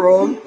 wrong.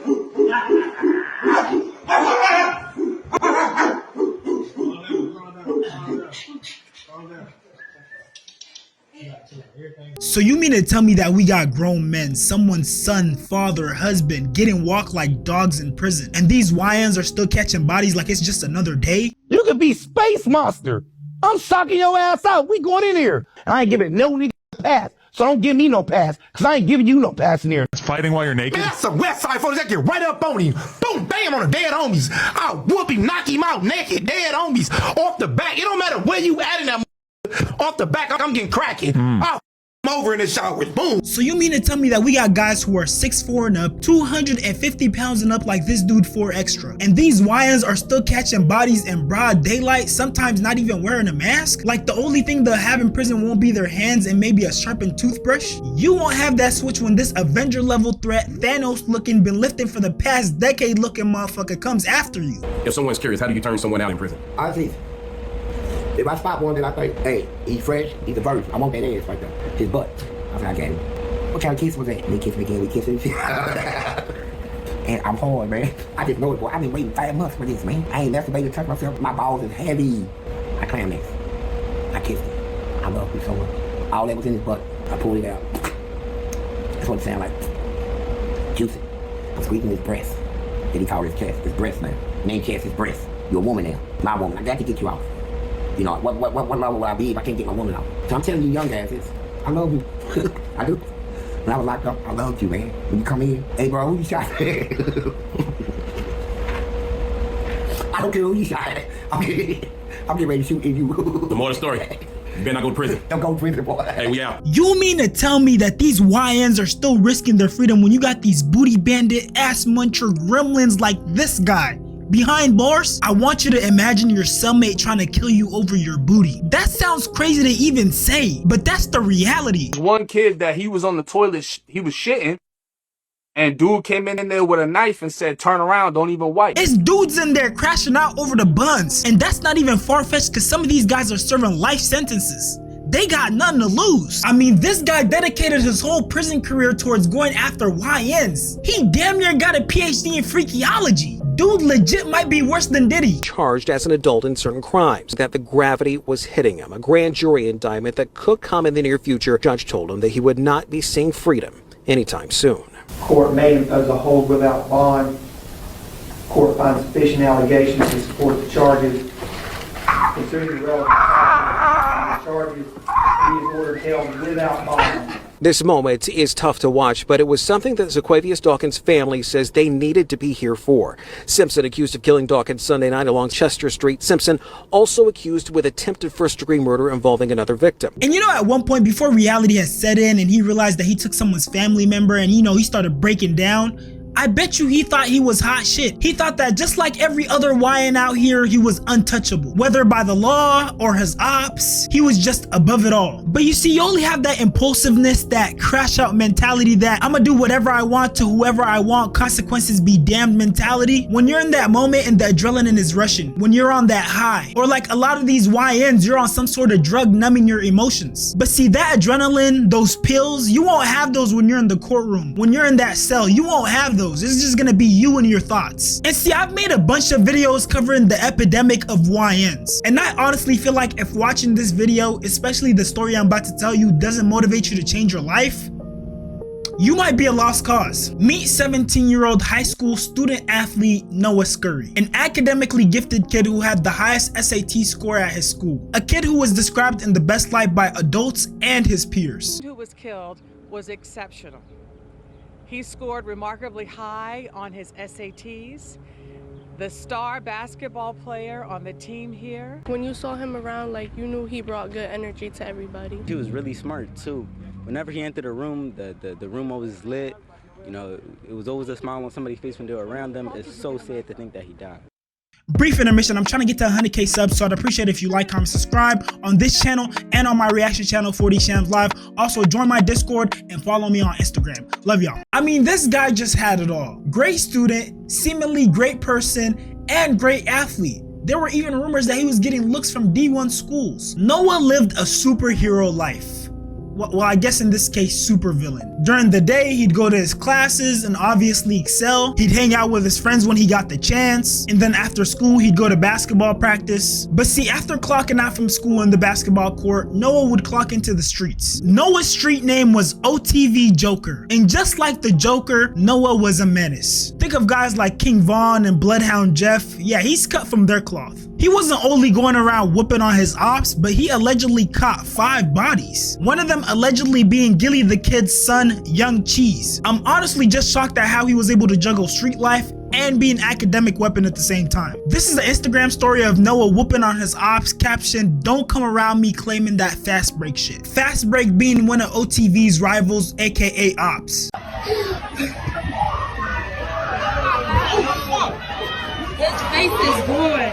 So you mean to tell me that we got grown men, someone's son, father, husband, getting walked like dogs in prison, and these YNs are still catching bodies like it's just another day? You could be Space Monster. I'm socking your ass out. We going in here. I ain't giving no nigga a pass. So don't give me no pass, because I ain't giving you no pass in here. It's fighting while you're naked? Man, that's some West Side folks that get right up on him. Boom, bam on the dead homies. I'll whoop him, knock him out naked, dead homies. Off the back. It don't matter where you at in that off the back, I'm getting cracking. I'll over in the shower. Boom. So you mean to tell me that we got guys who are 6'4" and up, 250 pounds and up like this dude 4 extra, and these YNs are still catching bodies in broad daylight, sometimes not even wearing a mask? Like the only thing they'll have in prison won't be their hands and maybe a sharpened toothbrush? You won't have that switch when this Avenger level threat, Thanos looking, been lifting for the past decade looking motherfucker comes after you. If someone's curious, how do you turn someone out in prison? I see. If I spot one that I think, hey, he's fresh, he's a virgin, I want that ass right there. His butt. I said, I got him. What kind of kiss was that? And he kissed me again, we kissed him. And I'm hard, man. I just know it, boy. I've been waiting 5 months for this, man. I ain't masturbated to touch myself. My balls is heavy. I clammed this. I kissed him. I love him so much. All that was in his butt. I pulled it out. That's what it sounded like. Juicy. I'm squeezing his breast. Then he called his chest. His breast now. Name chest, his breast. You're a woman now. My woman. I got to get you off. You know, what level will I be if I can't get my woman out? So I'm telling you young guys this. I love you. I do. When I was locked up, I loved you, man. When you come in, hey bro, who you shot at? I don't care who you shot at. I'm getting ready to shoot in you. The more the story. You better not go to prison. Don't go to prison, boy. Hey, we out. You mean to tell me that these YNs are still risking their freedom when you got these booty bandit, ass muncher gremlins like this guy behind bars? I want you to imagine your cellmate trying to kill you over your booty. That sounds crazy to even say, but that's the reality. One kid that he was on the toilet, he was shitting, and dude came in there with a knife and said, turn around, don't even wipe. It's dudes in there crashing out over the buns, and that's not even far-fetched because some of these guys are serving life sentences. They got nothing to lose. I mean, this guy dedicated his whole prison career towards going after YNs. He damn near got a PhD in freakiology. Dude legit might be worse than Diddy. Charged as an adult in certain crimes, that the gravity was hitting him. A grand jury indictment that could come in the near future. Judge told him that he would not be seeing freedom anytime soon. Court may impose a hold without bond. Court finds sufficient allegations to support the charges. Considering the relevant charges, he is ordered held without bond. This moment is tough to watch, but it was something that Zaquavius Dawkins' family says they needed to be here for. Simpson accused of killing Dawkins Sunday night along Chester Street. Simpson also accused with attempted first-degree murder involving another victim. And you know, at one point before reality had set in and he realized that he took someone's family member and you know, he started breaking down, I bet you he thought he was hot shit. He thought that just like every other YN out here, he was untouchable. Whether by the law or his ops, he was just above it all. But you see, you only have that impulsiveness, that crash out mentality, that I'ma do whatever I want to whoever I want, consequences be damned mentality. When you're in that moment and the adrenaline is rushing, when you're on that high, or like a lot of these YNs, you're on some sort of drug numbing your emotions. But see, that adrenaline, those pills, you won't have those when you're in the courtroom. When you're in that cell, you won't have those. It's just gonna be you and your thoughts. And see, I've made a bunch of videos covering the epidemic of YNs. And I honestly feel like if watching this video, especially the story I'm about to tell you, doesn't motivate you to change your life, you might be a lost cause. Meet 17-year-old high school student athlete Noah Scurry, an academically gifted kid who had the highest SAT score at his school. A kid who was described in the best light by adults and his peers. Who was killed was exceptional. He scored remarkably high on his SATs. The star basketball player on the team here. When you saw him around, like, you knew he brought good energy to everybody. He was really smart too. Whenever he entered a room, the room always lit. You know, it was always a smile on somebody's face when they were around them. It's so sad to think that he died. Brief intermission. I'm trying to get to 100K subs, so I'd appreciate it if you like, comment, subscribe on this channel and on my reaction channel, 4D Shams Live. Also, join my Discord and follow me on Instagram. Love y'all. I mean, this guy just had it all. Great student, seemingly great person, and great athlete. There were even rumors that he was getting looks from D1 schools. Noah lived a superhero life. Well, I guess in this case, supervillain. During the day, he'd go to his classes and obviously excel. He'd hang out with his friends when he got the chance. And then after school, he'd go to basketball practice. But see, after clocking out from school in the basketball court, Noah would clock into the streets. Noah's street name was OTV Joker. And just like the Joker, Noah was a menace. Think of guys like King Von and Bloodhound Jeff. Yeah, he's cut from their cloth. He wasn't only going around whooping on his ops, but he allegedly caught 5 bodies. One of them allegedly being Gilly the Kid's son, Young Cheese. I'm honestly just shocked at how he was able to juggle street life and be an academic weapon at the same time. This is an Instagram story of Noah whooping on his ops, captioned, "Don't come around me claiming that Fast Break shit." Fast Break being one of OTV's rivals, aka Ops. His face is good.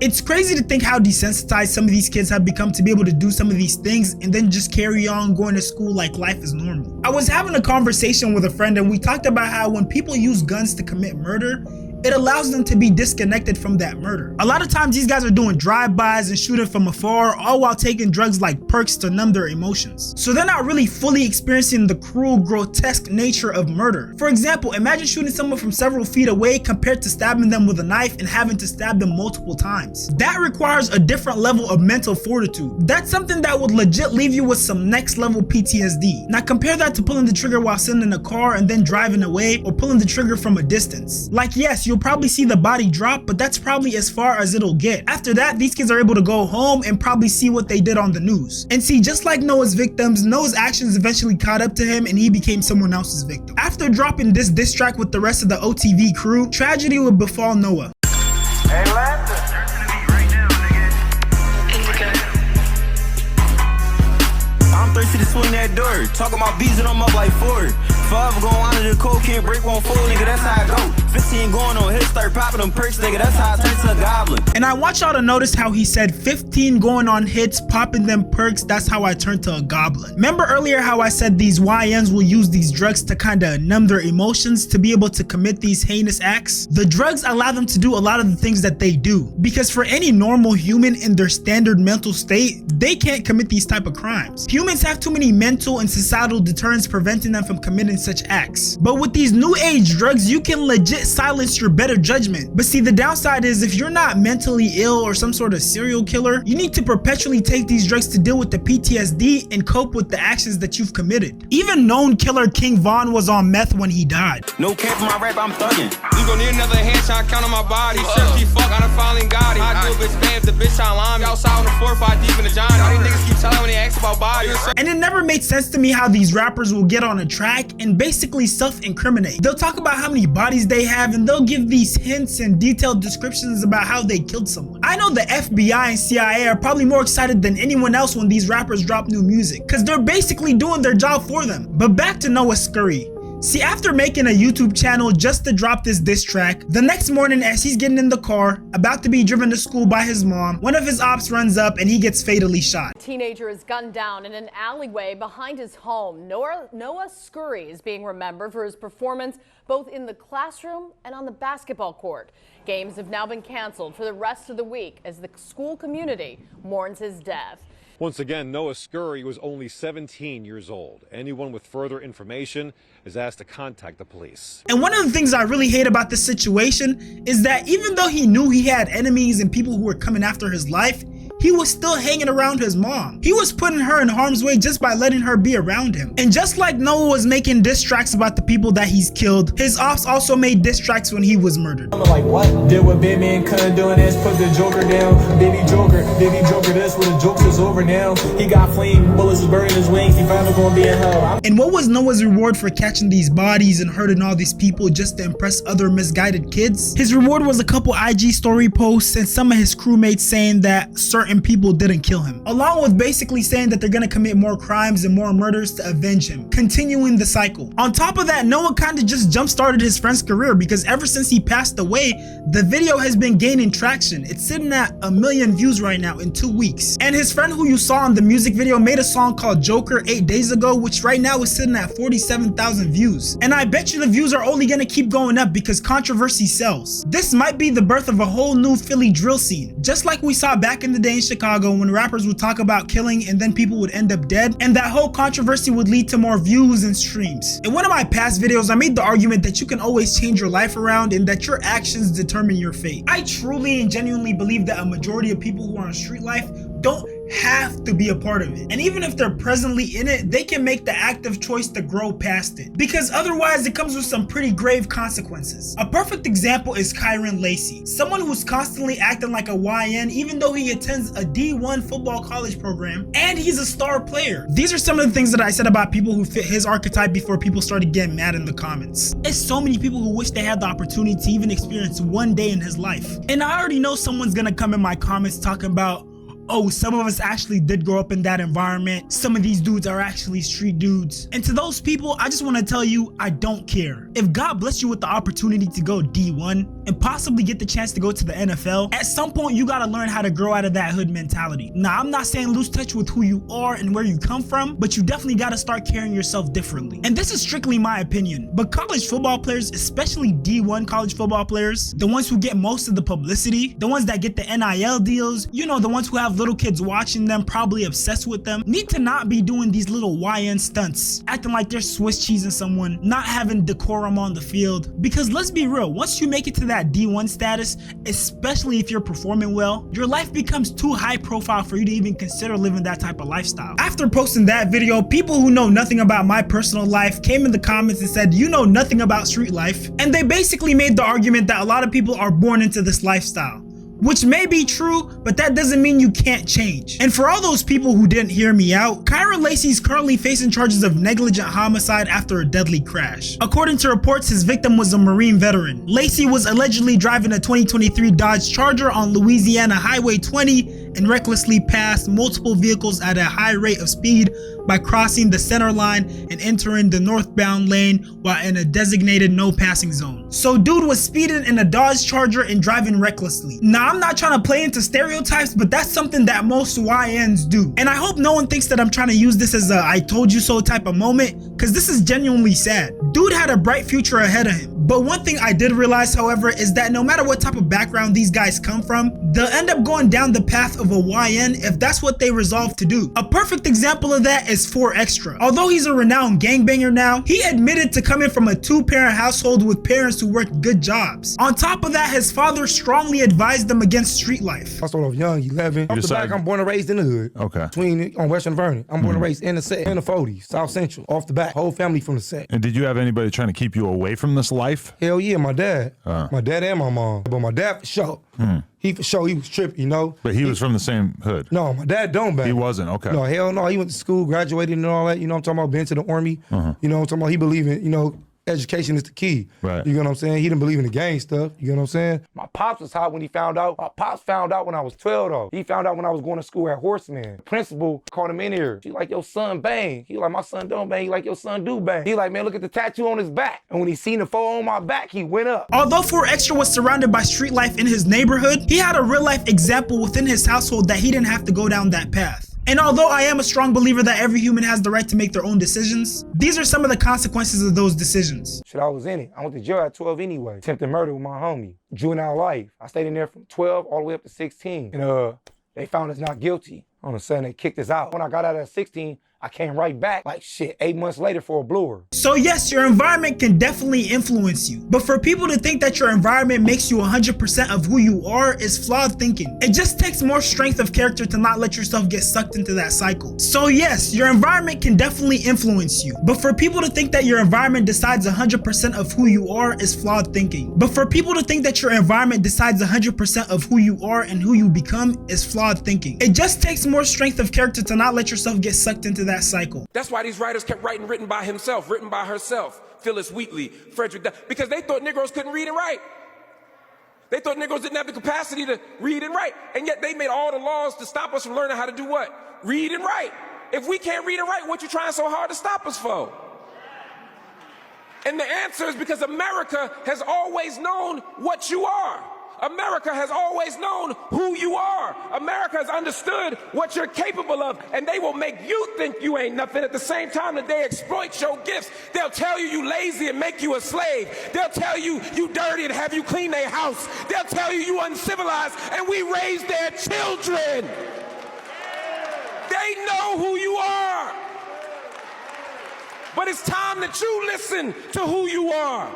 It's crazy to think how desensitized some of these kids have become to be able to do some of these things and then just carry on going to school like life is normal. I was having a conversation with a friend and we talked about how when people use guns to commit murder, it allows them to be disconnected from that murder. A lot of times these guys are doing drive-bys and shooting from afar, all while taking drugs like perks to numb their emotions. So they're not really fully experiencing the cruel, grotesque nature of murder. For example, imagine shooting someone from several feet away compared to stabbing them with a knife and having to stab them multiple times. That requires a different level of mental fortitude. That's something that would legit leave you with some next level PTSD. Now compare that to pulling the trigger while sitting in a car and then driving away, or pulling the trigger from a distance. Like, yes, you'll probably see the body drop, but that's probably as far as it'll get. After that, these kids are able to go home and probably see what they did on the news. And see, just like Noah's victims, Noah's actions eventually caught up to him and he became someone else's victim. After dropping this diss track with the rest of the OTV crew, tragedy would befall Noah. Hey, Lance. I'm thirsty to swing that door. Talking about bees and I'm up like 4. Forever going on to the cold, can't break, won't fold, nigga, that's how I go. 15 going on hits, start popping them perks, nigga, that's how I turn to a goblin. And I want y'all to notice how he said 15 going on hits, popping them perks, that's how I turn to a goblin. Remember earlier how I said these YNs will use these drugs to kind of numb their emotions to be able to commit these heinous acts? The drugs allow them to do a lot of the things that they do. Because for any normal human in their standard mental state, they can't commit these type of crimes. Humans have too many mental and societal deterrents preventing them from committing such acts. But with these new age drugs, you can legit silence your better judgment. But see, the downside is if you're not mentally ill or some sort of serial killer, you need to perpetually take these drugs to deal with the PTSD and cope with the actions that you've committed. Even known killer King Von was on meth when he died. No cap for my rap, I'm thugging. We gon' need another headshot, count on my body. Searchy fuck, I done finally got it. I do a bitch bad if the bitch tryna line me. Outside on the 4 or 5 deep in the Johnny. All these niggas keep telling when they ask about bodies. And it never made sense to me how these rappers will get on a track and basically self-incriminate. They'll talk about how many bodies they have and they'll give these hints and detailed descriptions about how they killed someone. I know the FBI and CIA are probably more excited than anyone else when these rappers drop new music, because they're basically doing their job for them. But back to Noah Scurry. See, after making a YouTube channel just to drop this diss track, the next morning as he's getting in the car, about to be driven to school by his mom, one of his ops runs up and he gets fatally shot. A teenager is gunned down in an alleyway behind his home. Noah Scurry is being remembered for his performance both in the classroom and on the basketball court. Games have now been canceled for the rest of the week as the school community mourns his death. Once again, Noah Scurry was only 17 years old. Anyone with further information is asked to contact the police. And one of the things I really hate about this situation is that even though he knew he had enemies and people who were coming after his life, he was still hanging around his mom. He was putting her in harm's way just by letting her be around him. And just like Noah was making diss tracks about the people that he's killed, his ops also made diss tracks when he was murdered. I'm like, what? Did what Baby and couldn't doing this, put the Joker down. Baby Joker, this, where the jokes is over now. He got flame, bullets is burning his wings, he finally gonna be in hell. And what was Noah's reward for catching these bodies and hurting all these people just to impress other misguided kids? His reward was a couple IG story posts and some of his crewmates saying that certain certain people didn't kill him, along with basically saying that they're gonna commit more crimes and more murders to avenge him, continuing the cycle. On top of that, Noah kinda just jump-started his friend's career because ever since he passed away, the video has been gaining traction. It's sitting at 1 million views right now in 2 weeks. And his friend who you saw in the music video made a song called Joker 8 days ago, which right now is sitting at 47,000 views. And I bet you the views are only gonna keep going up because controversy sells. This might be the birth of a whole new Philly drill scene, just like we saw back in the day in Chicago when rappers would talk about killing and then people would end up dead, and that whole controversy would lead to more views and streams. In one of my past videos, I made the argument that you can always change your life around and that your actions determine your fate. I truly and genuinely believe that a majority of people who are in street life don't have to be a part of it, and even if they're presently in it, they can make the active choice to grow past it, because otherwise it comes with some pretty grave consequences. A perfect example is Kyron Lacey, someone who's constantly acting like a YN even though he attends a D1 football college program and he's a star player. These are some of the things that I said about people who fit his archetype before people started getting mad in the comments. It's so many people who wish they had the opportunity to even experience one day in his life, and I already know someone's gonna come in my comments talking about, oh, some of us actually did grow up in that environment. Some of these dudes are actually street dudes. And to those people, I just want to tell you, I don't care. If God blessed you with the opportunity to go D1 and possibly get the chance to go to the NFL, at some point you got to learn how to grow out of that hood mentality. Now, I'm not saying lose touch with who you are and where you come from, but you definitely got to start carrying yourself differently. And this is strictly my opinion, but college football players, especially D1 college football players, the ones who get most of the publicity, the ones that get the NIL deals, you know, the ones who have little kids watching them, probably obsessed with them, need to not be doing these little YN stunts, acting like they're Swiss cheesing someone, not having decorum on the field. Because let's be real, once you make it to that D1 status, especially if you're performing well, your life becomes too high profile for you to even consider living that type of lifestyle. After posting that video, people who know nothing about my personal life came in the comments and said, you know nothing about street life, and they basically made the argument that a lot of people are born into this lifestyle. Which may be true, but that doesn't mean you can't change. And for all those people who didn't hear me out, Kyron Lacey is currently facing charges of negligent homicide after a deadly crash. According to reports, his victim was a Marine veteran. Lacey was allegedly driving a 2023 Dodge Charger on Louisiana Highway 20 and recklessly passed multiple vehicles at a high rate of speed by crossing the center line and entering the northbound lane while in a designated no passing zone. So dude was speeding in a Dodge Charger and driving recklessly. Now, I'm not trying to play into stereotypes, but that's something that most YNs do. And I hope no one thinks that I'm trying to use this as a I told you so type of moment, because this is genuinely sad. Dude had a bright future ahead of him. But one thing I did realize, however, is that no matter what type of background these guys come from, they'll end up going down the path of a YN if that's what they resolve to do. A perfect example of that is 4Extra. Although he's a renowned gangbanger now, he admitted to coming from a 2-parent household with parents who worked good jobs. On top of that, his father strongly advised them against street life. I started off young, 11. Off the back, I'm born and raised in the hood. Okay. On Western Vernon. I'm born and raised in the set, in the 40s, South Central. Off the back, whole family from the set. And did you have anybody trying to keep you away from this life? Hell yeah, my dad. My dad and my mom. But my dad for sure. He for sure, he was tripping, you know. But he was from the same hood? No, my dad don't back. He wasn't, okay. No, hell no. He went to school, graduated and all that. You know what I'm talking about? Been to the Army. You know what I'm talking about? He believe in, you know, education is the key. Right. You know what I'm saying? He didn't believe in the gang stuff. You know what I'm saying? My pops was hot when he found out. My pops found out when I was 12 though. He found out when I was going to school at Horseman. The principal called him in here. She like, your son bang. He like, my son don't bang. He like, your son do bang. He like, man, look at the tattoo on his back. And when he seen the photo on my back, he went up. Although 4Extra was surrounded by street life in his neighborhood, he had a real life example within his household that he didn't have to go down that path. And although I am a strong believer that every human has the right to make their own decisions, these are some of the consequences of those decisions. Shit, I was in it. I went to jail at 12 anyway. Attempted murder with my homie. Juvenile life. I stayed in there from 12 all the way up to 16. And they found us not guilty. All of a sudden, they kicked us out. When I got out at 16, I came right back, like shit, 8 months later for a bluer. So yes, your environment can definitely influence you. But for people to think that your environment makes you 100% of who you are is flawed thinking. It just takes more strength of character to not let yourself get sucked into that cycle. So yes, your environment can definitely influence you. But for people to think that your environment decides 100% of who you are is flawed thinking. But for people to think that your environment decides 100% of who you are and who you become is flawed thinking. It just takes more strength of character to not let yourself get sucked into that cycle. That's why these writers kept written by himself, written by herself, Phyllis Wheatley, Frederick, because they thought Negroes couldn't read and write. They thought Negroes didn't have the capacity to read and write. And yet they made all the laws to stop us from learning how to do what? Read and write. If we can't read and write, what you trying so hard to stop us for? And the answer is because America has always known what you are. America has always known who you are. America has understood what you're capable of, and they will make you think you ain't nothing at the same time that they exploit your gifts. They'll tell you lazy and make you a slave. They'll tell you dirty and have you clean their house. They'll tell you uncivilized, and we raise their children. They know who you are. But it's time that you listen to who you are.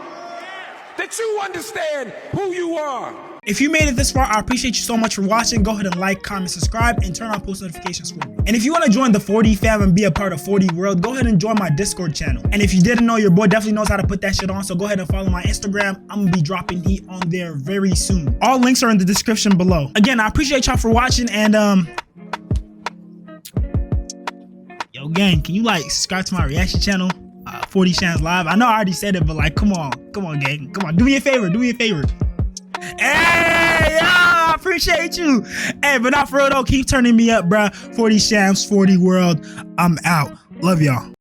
That you understand who you are. If you made it this far, I appreciate you so much for watching. Go ahead and like, comment, subscribe, and turn on post notifications for me. And if you want to join the 4D fam and be a part of 4D World, go ahead and join my Discord channel. And if you didn't know, your boy definitely knows how to put that shit on, so go ahead and follow my Instagram. I'm gonna be dropping heat on there very soon. All links are in the description below. Again, I appreciate y'all for watching, and yo gang, can you like subscribe to my reaction channel? 4D Shans Live. I know I already said it, but like, come on gang, come on, do me a favor. Hey, yo, I appreciate you. Hey, but not for real though, keep turning me up, bruh. 4D Shams, 4D World. I'm out. Love y'all.